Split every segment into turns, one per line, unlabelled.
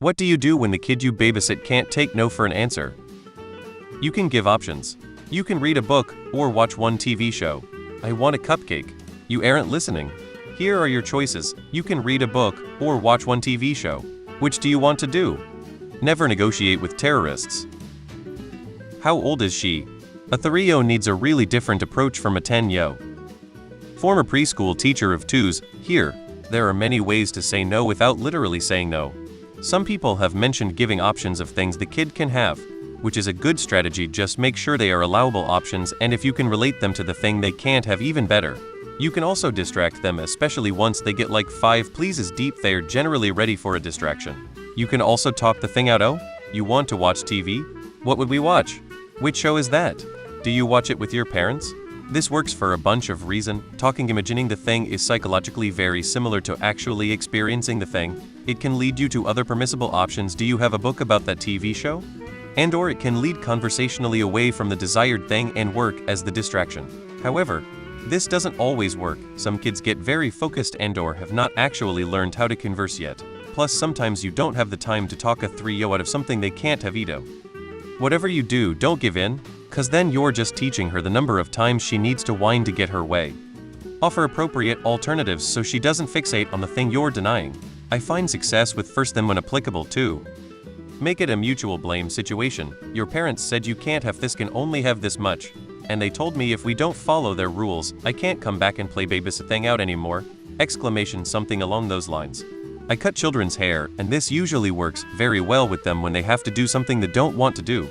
What do you do when the kid you babysit can't take no for an answer? You can give options. You can read a book or watch one TV show. I want a cupcake. You aren't listening. Here are your choices. You can read a book or watch one TV show. Which do you want to do? Never negotiate with terrorists. How old is she? A 3-year-old needs a really different approach from a 10-year-old. Former preschool teacher of 2s, here, there are many ways to say no without literally saying no. Some people have mentioned giving options of things the kid can have, which is a good strategy. Just make sure they are allowable options, and if you can relate them to the thing they can't have, even better. You can also distract them, especially once they get like 5 pleases deep. They're generally ready for a distraction. You can also talk the thing out. Oh, you want to watch TV? What would we watch? Which show is that? Do you watch it with your parents? This works for a bunch of reasons. Talking, imagining the thing is psychologically very similar to actually experiencing the thing. It can lead you to other permissible options. Do you have a book about that TV show? And/or it can lead conversationally away from the desired thing and work as the distraction. However, this doesn't always work. Some kids get very focused and/or have not actually learned how to converse yet. Plus, sometimes you don't have the time to talk a 3-year-old out of something they can't have either. Whatever you do, don't give in, cause then you're just teaching her the number of times she needs to whine to get her way. Offer appropriate alternatives so she doesn't fixate on the thing you're denying. I find success with first them when applicable too. Make it a mutual blame situation. Your parents said you can't have this, can only have this much. And they told me if we don't follow their rules, I can't come back and play babysit thing out anymore. Exclamation, something along those lines. I cut children's hair, and this usually works very well with them when they have to do something they don't want to do.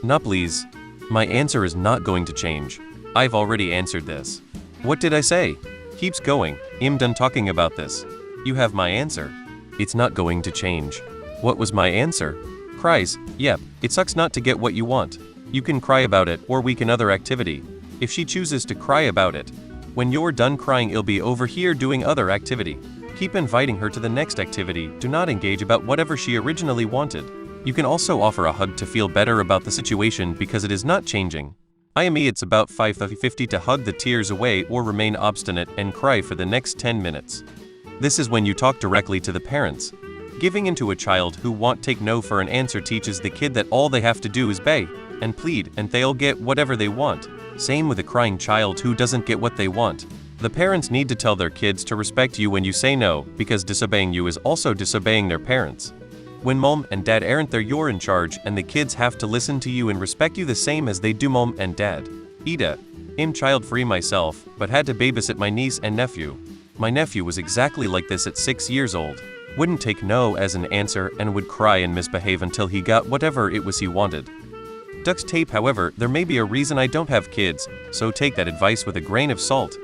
Nah, please. My answer is not going to change. I've already answered this. What did I say? Keeps going. I'm done talking about this. You have my answer. It's not going to change. What was my answer? Cries. Yep, it sucks not to get what you want. You can cry about it, or we can other activity. If she chooses to cry about it, when you're done crying, it'll be over here doing other activity. Keep inviting her to the next activity. Do not engage about whatever she originally wanted. You can also offer a hug to feel better about the situation because it is not changing. It's about 5:50 to hug the tears away or remain obstinate and cry for the next 10 minutes. This is when you talk directly to the parents. Giving into a child who won't take no for an answer teaches the kid that all they have to do is beg and plead and they'll get whatever they want. Same with a crying child who doesn't get what they want. The parents need to tell their kids to respect you when you say no, because disobeying you is also disobeying their parents. When mom and dad aren't there, you're in charge, and the kids have to listen to you and respect you the same as they do mom and dad. I'm child-free myself, but had to babysit my niece and nephew. My nephew was exactly like this at 6 years old. Wouldn't take no as an answer and would cry and misbehave until he got whatever it was he wanted. Duct tape, however, there may be a reason I don't have kids, so take that advice with a grain of salt.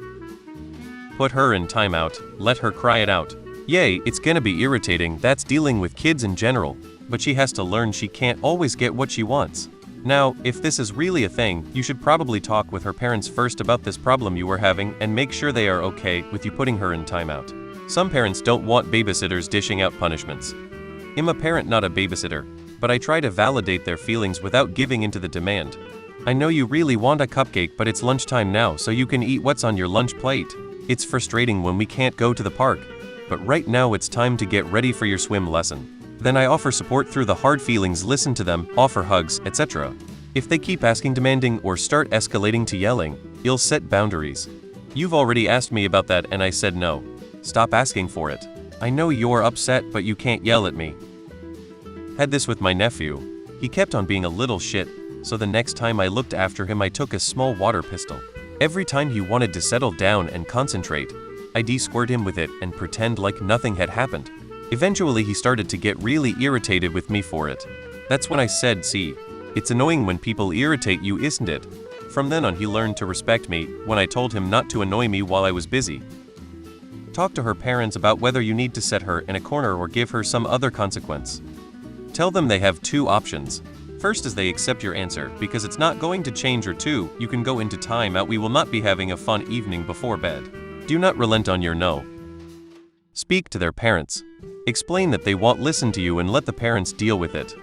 Put her in timeout, let her cry it out. Yay, it's gonna be irritating, that's dealing with kids in general, but she has to learn she can't always get what she wants. Now, if this is really a thing, you should probably talk with her parents first about this problem you were having and make sure they are okay with you putting her in timeout. Some parents don't want babysitters dishing out punishments. I'm a parent, not a babysitter, but I try to validate their feelings without giving into the demand. I know you really want a cupcake, but it's lunchtime now, so you can eat what's on your lunch plate. It's frustrating when we can't go to the park, but right now it's time to get ready for your swim lesson. Then I offer support through the hard feelings, listen to them, offer hugs, etc. If they keep asking, demanding, or start escalating to yelling, you'll set boundaries. You've already asked me about that and I said no. Stop asking for it. I know you're upset, but you can't yell at me. Had this with my nephew. He kept on being a little shit, so the next time I looked after him I took a small water pistol. Every time he wanted to settle down and concentrate, I de-squirt him with it and pretend like nothing had happened. Eventually he started to get really irritated with me for it. That's when I said, see, it's annoying when people irritate you, isn't it? From then on he learned to respect me when I told him not to annoy me while I was busy. Talk to her parents about whether you need to set her in a corner or give her some other consequence. Tell them they have 2 options. First is they accept your answer because it's not going to change, or 2, you can go into timeout, we will not be having a fun evening before bed. Do not relent on your no. Speak to their parents. Explain that they won't listen to you and let the parents deal with it.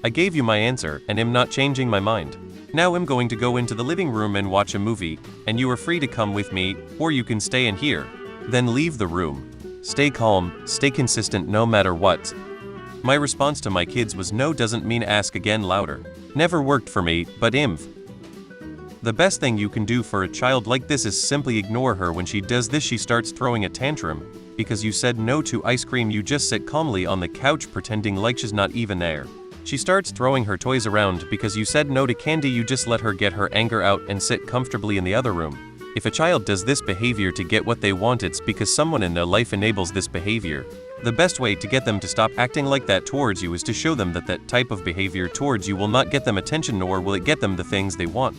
I gave you my answer and am not changing my mind. Now I'm going to go into the living room and watch a movie, and you are free to come with me, or you can stay in here. Then leave the room. Stay calm, stay consistent no matter what. My response to my kids was no doesn't mean ask again louder. Never worked for me, but the best thing you can do for a child like this is simply ignore her. When she does this, she starts throwing a tantrum. Because you said no to ice cream, you just sit calmly on the couch pretending like she's not even there. She starts throwing her toys around because you said no to candy, you just let her get her anger out and sit comfortably in the other room. If a child does this behavior to get what they want, it's because someone in their life enables this behavior. The best way to get them to stop acting like that towards you is to show them that that type of behavior towards you will not get them attention, nor will it get them the things they want.